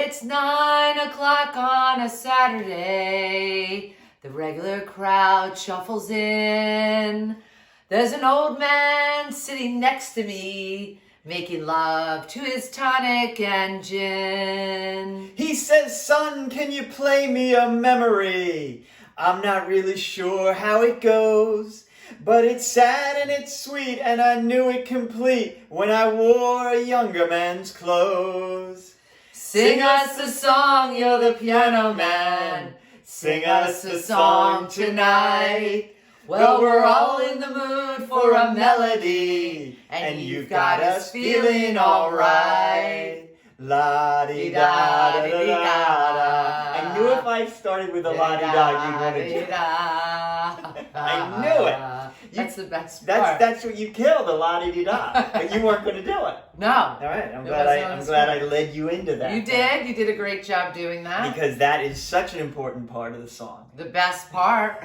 It's 9 o'clock on a Saturday. The regular crowd shuffles in. There's an old man sitting next to me, making love to his tonic and gin. He says, "Son, can you play me a memory? I'm not really sure how it goes, but it's sad and it's sweet, and I knew it complete when I wore a younger man's clothes. Sing us a song, you're the piano man. Sing us a song tonight. Well, we're all in the mood for a melody, and you've got us feeling alright. La-di-da-da-da-da. I knew if I started with a la-di-da, you'd want to do it. I knew it. That's the best part. That's what you killed, the la-di-da, but you weren't going to do it. No. All right, I'm glad I led you into that. You did. You did a great job doing that. Because that is such an important part of the song. The best part.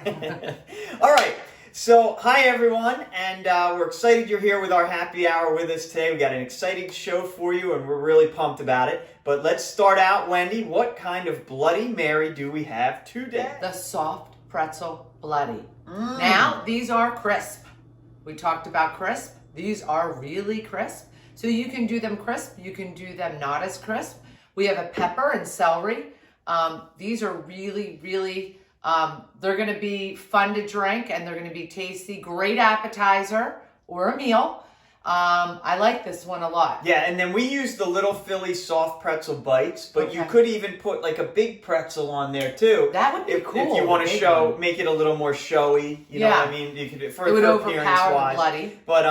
All right. So, hi everyone, and we're excited you're here with our happy hour with us today. We got an exciting show for you, and we're really pumped about it. But let's start out, Wendy. What kind of Bloody Mary do we have today? The soft pretzel bloody. Now, these are crisp. We talked about crisp. These are really crisp. So you can do them crisp. You can do them not as crisp. We have a pepper and celery. These are really, really... they're going to be fun to drink, and they're going to be tasty. Great appetizer or a meal. I like this one a lot. Yeah, and then we use the little Philly soft pretzel bites, but you could even put like a big pretzel on there too. That would be cool. If you want to make it a little more showy, you know what I mean? You could it would overpower bloody. But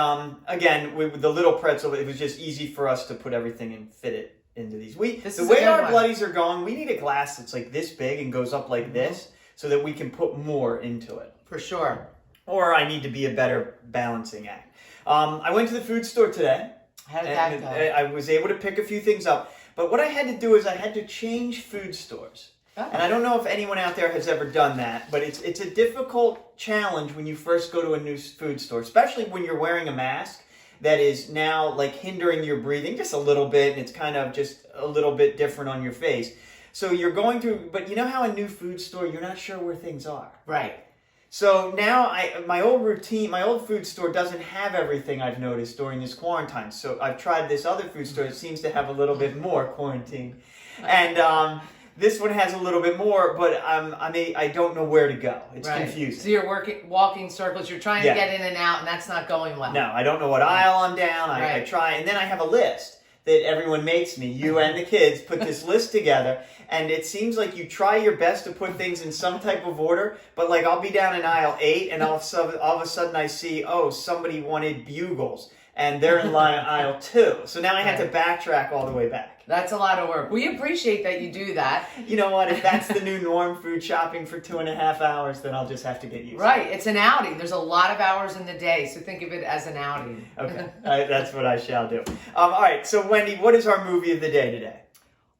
again, with the little pretzel, it was just easy for us to put everything and fit it into these. The way our bloodies are going, we need a glass that's like this big and goes up like this, so that we can put more into it. For sure. Or I need to be a better balancing act. I went to the food store today. How did that go? I was able to pick a few things up. But what I had to do is I had to change food stores. Oh. And I don't know if anyone out there has ever done that, but it's a difficult challenge when you first go to a new food store, especially when you're wearing a mask that is now like hindering your breathing just a little bit, and it's kind of just a little bit different on your face. So you're going through, but you know how a new food store, you're not sure where things are. Right. So now my old food store doesn't have everything I've noticed during this quarantine. So I've tried this other food store. It seems to have a little bit more quarantine. And this one has a little bit more, but I don't know where to go. It's confusing. So you're walking circles. You're trying to get in and out, and that's not going well. No, I don't know what aisle I'm down. I try, and then I have a list that everyone makes me. You and the kids put this list together, and it seems like you try your best to put things in some type of order, but like I'll be down in aisle 8, and all of a sudden I see, somebody wanted bugles, and they're in aisle 2. So now I have to backtrack all the way back. That's a lot of work. We appreciate that you do that. You know what? If that's the new norm, food shopping for 2.5 hours, then I'll just have to get used to it. Right. It's an outing. There's a lot of hours in the day, so think of it as an outing. Okay. That's what I shall do. All right. So, Wendy, what is our movie of the day today?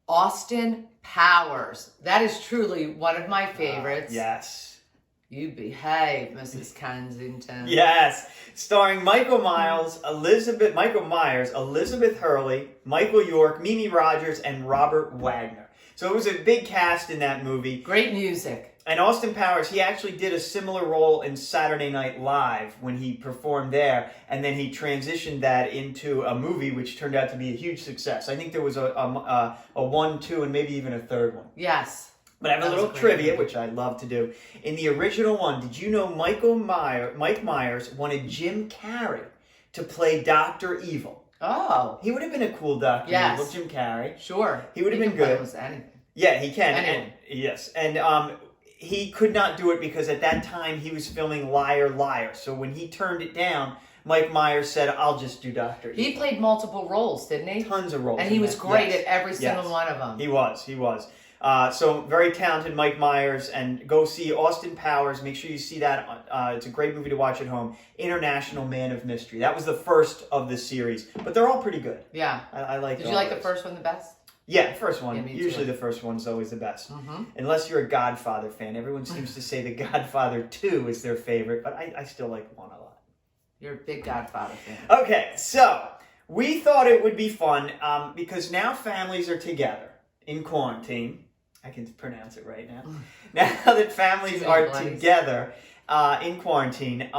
Austin Powers. That is truly one of my favorites. Yes. You behave, Mrs. Kensington. Yes. Starring Michael Myers, Elizabeth Hurley, Michael York, Mimi Rogers, and Robert Wagner. So it was a big cast in that movie. Great music. And Austin Powers, he actually did a similar role in Saturday Night Live when he performed there, and then he transitioned that into a movie which turned out to be a huge success. I think there was a 1, 2, and maybe even a third one. Yes. But I have a little trivia, which I love to do. In the original one, did you know Mike Myers wanted Jim Carrey to play Dr. Evil? Oh. He would have been a cool Dr. Evil, Jim Carrey. Sure. He would have been good. Almost anything. Yeah, he can. Anyone. Yes. And he could not do it because at that time he was filming Liar, Liar. So when he turned it down, Mike Myers said, "I'll just do Dr. Evil." He played multiple roles, didn't he? Tons of roles. And he was great at every single one of them. He was. So very talented Mike Myers, and go see Austin Powers. Make sure you see that. It's a great movie to watch at home. International Man of Mystery. That was the first of the series, but they're all pretty good. Yeah. I like Did you like the first one the best? Yeah, the first one. Yeah, usually the first one's always the best. Unless you're a Godfather fan. Everyone seems to say The Godfather 2 is their favorite, but I still like 1 a lot. You're a big Godfather fan. Okay, so we thought it would be fun because now families are together in quarantine, I can pronounce it right now. Now that families are together in quarantine,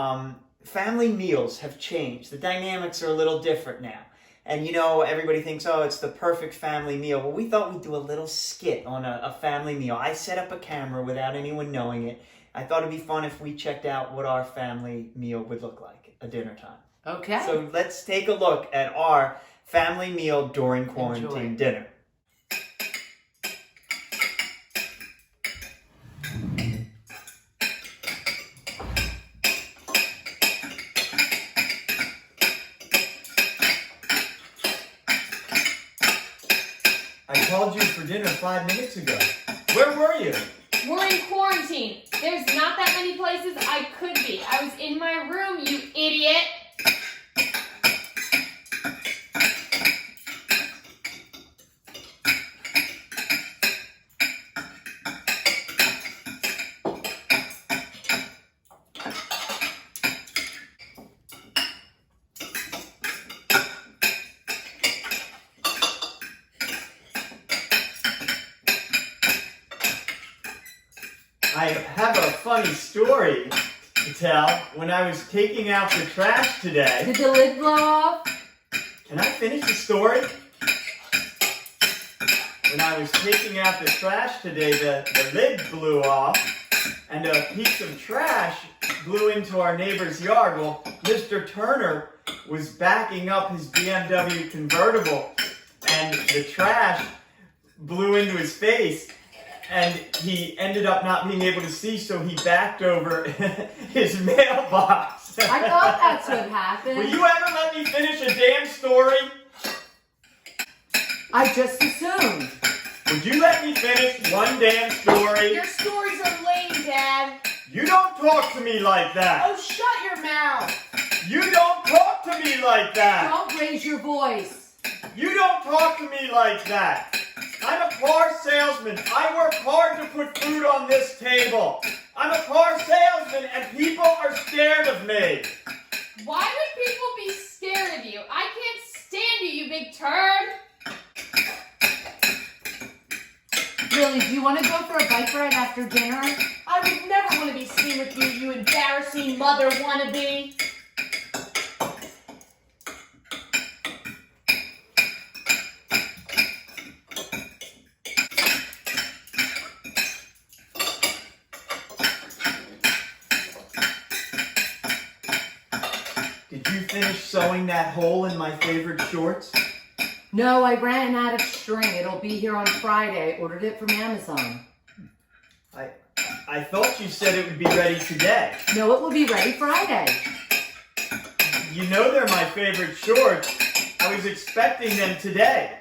family meals have changed. The dynamics are a little different now. And you know, everybody thinks, oh, it's the perfect family meal. Well, we thought we'd do a little skit on a family meal. I set up a camera without anyone knowing it. I thought it'd be fun if we checked out what our family meal would look like at dinner time. Okay. So let's take a look at our family meal during quarantine dinner. I called you for dinner 5 minutes ago. Where were you? We're in quarantine. There's not that many places I could be. I was in my room, you idiot. I have a funny story to tell. When I was taking out the trash today... Did the lid blow off? Can I finish the story? When I was taking out the trash today, the lid blew off, and a piece of trash blew into our neighbor's yard. Well, Mr. Turner was backing up his BMW convertible, and the trash blew into his face. And he ended up not being able to see, so he backed over his mailbox. I thought that's what happened. Will you ever let me finish a damn story? I just assumed. Would you let me finish one damn story? Your stories are lame, Dad. You don't talk to me like that. Oh, shut your mouth. You don't talk to me like that. Don't raise your voice. You don't talk to me like that. I'm a car salesman. I work hard to put food on this table. I'm a car salesman and people are scared of me. Why would people be scared of you? I can't stand you, you big turd. Lily, do you want to go for a bike ride after dinner? I would never want to be seen with you, you embarrassing mother wannabe. Did you finish sewing that hole in my favorite shorts? No, I ran out of string. It'll be here on Friday. I ordered it from Amazon. I thought you said it would be ready today. No, it will be ready Friday. You know they're my favorite shorts. I was expecting them today.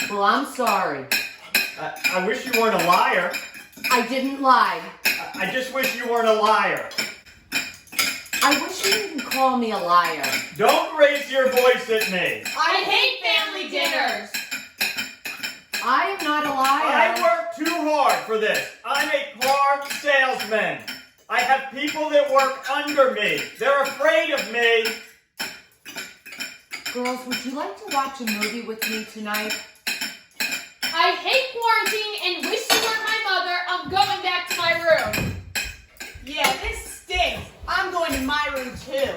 Well, I'm sorry. I wish you weren't a liar. I didn't lie. I just wish you weren't a liar. I wish you didn't call me a liar. Don't raise your voice at me. I hate family dinners. I am not a liar. I work too hard for this. I'm a car salesman. I have people that work under me. They're afraid of me. Girls, would you like to watch a movie with me tonight? I hate quarantine and wish you weren't my mother. I'm going back to my room. Yeah, this stinks. I'm going to my room too.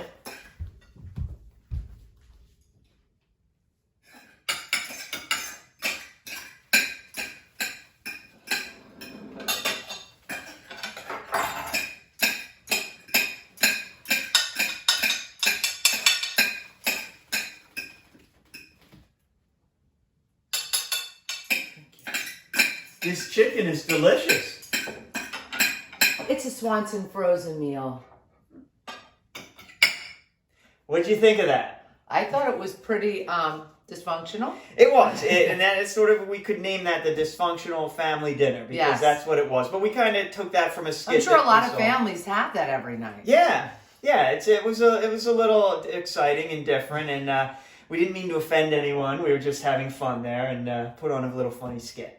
This chicken is delicious. It's a Swanson frozen meal. What'd you think of that? I thought it was pretty dysfunctional. It was, and that is sort of, we could name that the dysfunctional family dinner because Yes. that's what it was. But we kind of took that from a skit. I'm sure a that lot we of saw. families have that every night. Yeah, it was a little exciting and different, and we didn't mean to offend anyone. We were just having fun there and put on a little funny skit.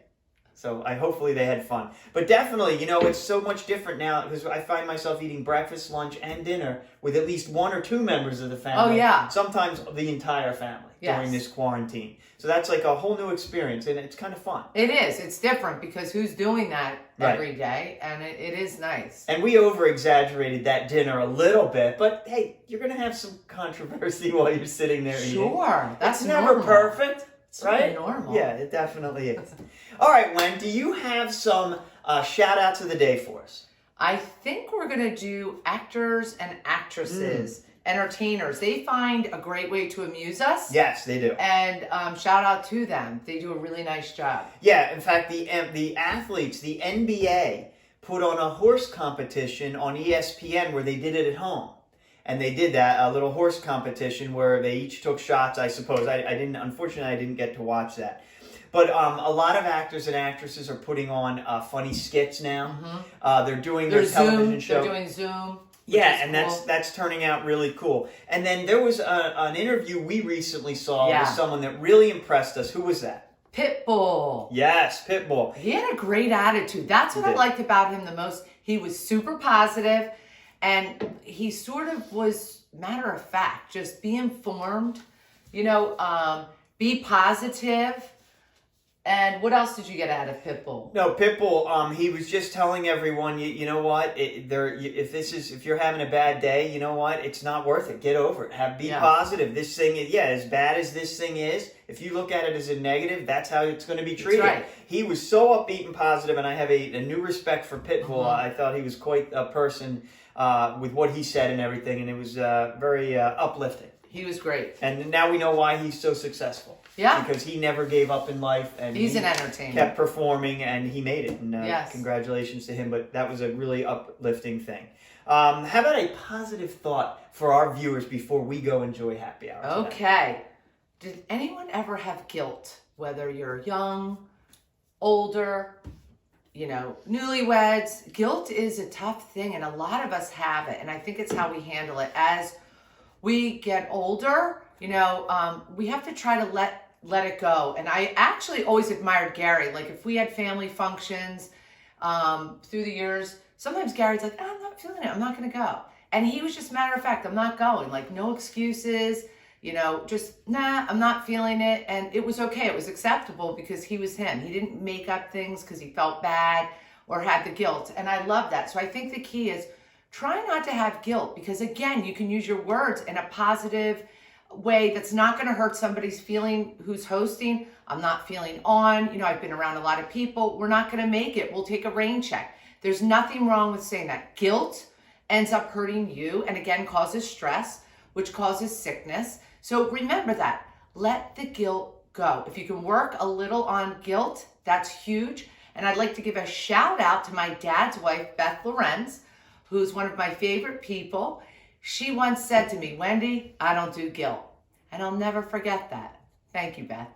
So hopefully they had fun. But definitely, it's so much different now because I find myself eating breakfast, lunch, and dinner with at least one or two members of the family. Oh, yeah. Sometimes the entire family. during Yes. this quarantine. So that's like a whole new experience, and it's kind of fun. It is. It's different because who's doing that Right. every day? And it is nice. And we over-exaggerated that dinner a little bit, but hey, you're going to have some controversy while you're sitting there eating. Sure. That's It's never normal. perfect, It's right? normal. Yeah, it definitely is. All right, Wen, do you have some shout-outs of the day for us? I think we're going to do actors and actresses, entertainers. They find a great way to amuse us. Yes, they do. And shout out to them. They do a really nice job. Yeah, in fact, the athletes, the NBA, put on a horse competition on ESPN where they did it at home. And they did that, a little horse competition where they each took shots, I suppose. Unfortunately, I didn't get to watch that. But a lot of actors and actresses are putting on funny skits now. They're doing their television show. They're doing Zoom. Yeah, and that's turning out really cool. And then there was an interview we recently saw with someone that really impressed us. Who was that? Pitbull. Yes, Pitbull. He had a great attitude. That's what I liked about him the most. He was super positive, and he sort of was matter of fact. Just be informed, be positive. And what else did you get out of Pitbull? No, Pitbull. He was just telling everyone, you know what? If you're having a bad day, you know what? It's not worth it. Get over it. Be positive. This thing is, as bad as this thing is, if you look at it as a negative, that's how it's going to be treated. That's right. He was so upbeat and positive, and I have a new respect for Pitbull. I thought he was quite a person with what he said and everything, and it was very uplifting. He was great. And now we know why he's so successful. Yeah. Because he never gave up in life. And he's an entertainer. Kept performing, and he made it. And yes. Congratulations to him. But that was a really uplifting thing. How about a positive thought for our viewers before we go enjoy happy hour today? Okay. Did anyone ever have guilt? Whether you're young, older, newlyweds. Guilt is a tough thing, and a lot of us have it. And I think it's how we handle it. As we get older, we have to try to let it go. And I actually always admired Gary. Like if we had family functions through the years, sometimes Gary's like, I'm not feeling it. I'm not going to go. And he was just matter of fact, I'm not going. Like no excuses, just I'm not feeling it. And it was okay. It was acceptable because he was him. He didn't make up things because he felt bad or had the guilt. And I love that. So I think the key is try not to have guilt because again, you can use your words in a positive way that's not going to hurt somebody's feeling who's hosting. I'm not feeling on. I've been around a lot of people. We're not going to make it. We'll take a rain check. There's nothing wrong with saying that. Guilt ends up hurting you and again causes stress, which causes sickness. So remember that. Let the guilt go. If you can work a little on guilt, that's huge. And I'd like to give a shout out to my dad's wife, Beth Lorenz, who's one of my favorite people. She once said to me, Wendy, I don't do guilt. And I'll never forget that. Thank you, Beth.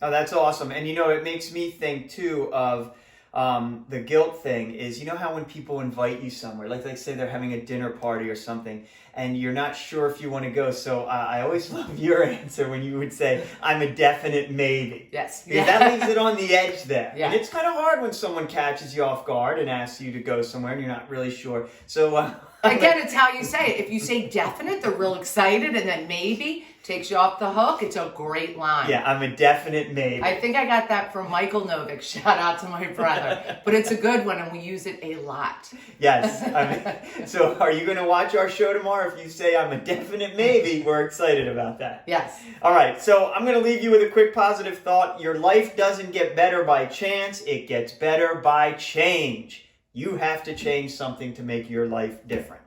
Oh, that's awesome. And it makes me think too of the guilt thing is, how when people invite you somewhere, like say they're having a dinner party or something, and you're not sure if you want to go. So I always love your answer when you would say, I'm a definite maybe. Yes. Because that leaves it on the edge there. Yeah. And it's kind of hard when someone catches you off guard and asks you to go somewhere and you're not really sure. So again, it's how you say it. If you say definite, they're real excited, and then maybe takes you off the hook. It's a great line. Yeah, I'm a definite maybe. I think I got that from Michael Novick. Shout out to my brother. But it's a good one, and we use it a lot. Yes. So are you going to watch our show tomorrow? If you say I'm a definite maybe, we're excited about that. Yes. All right. So I'm going to leave you with a quick positive thought. Your life doesn't get better by chance. It gets better by change. You have to change something to make your life different.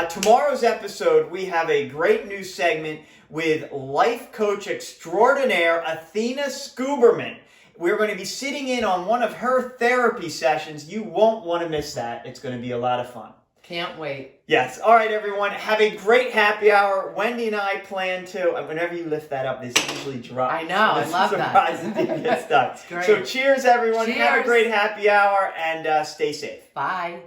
Tomorrow's episode, we have a great new segment with life coach extraordinaire Athena Skuberman. We're going to be sitting in on one of her therapy sessions. You won't want to miss that. It's going to be a lot of fun. Can't wait. Yes. All right, everyone. Have a great happy hour. Wendy and I plan to. Whenever you lift that up, this usually drops. I know. I love that. Surprise if it gets stuck. It's great. So cheers, everyone. Cheers. Have a great happy hour and stay safe. Bye.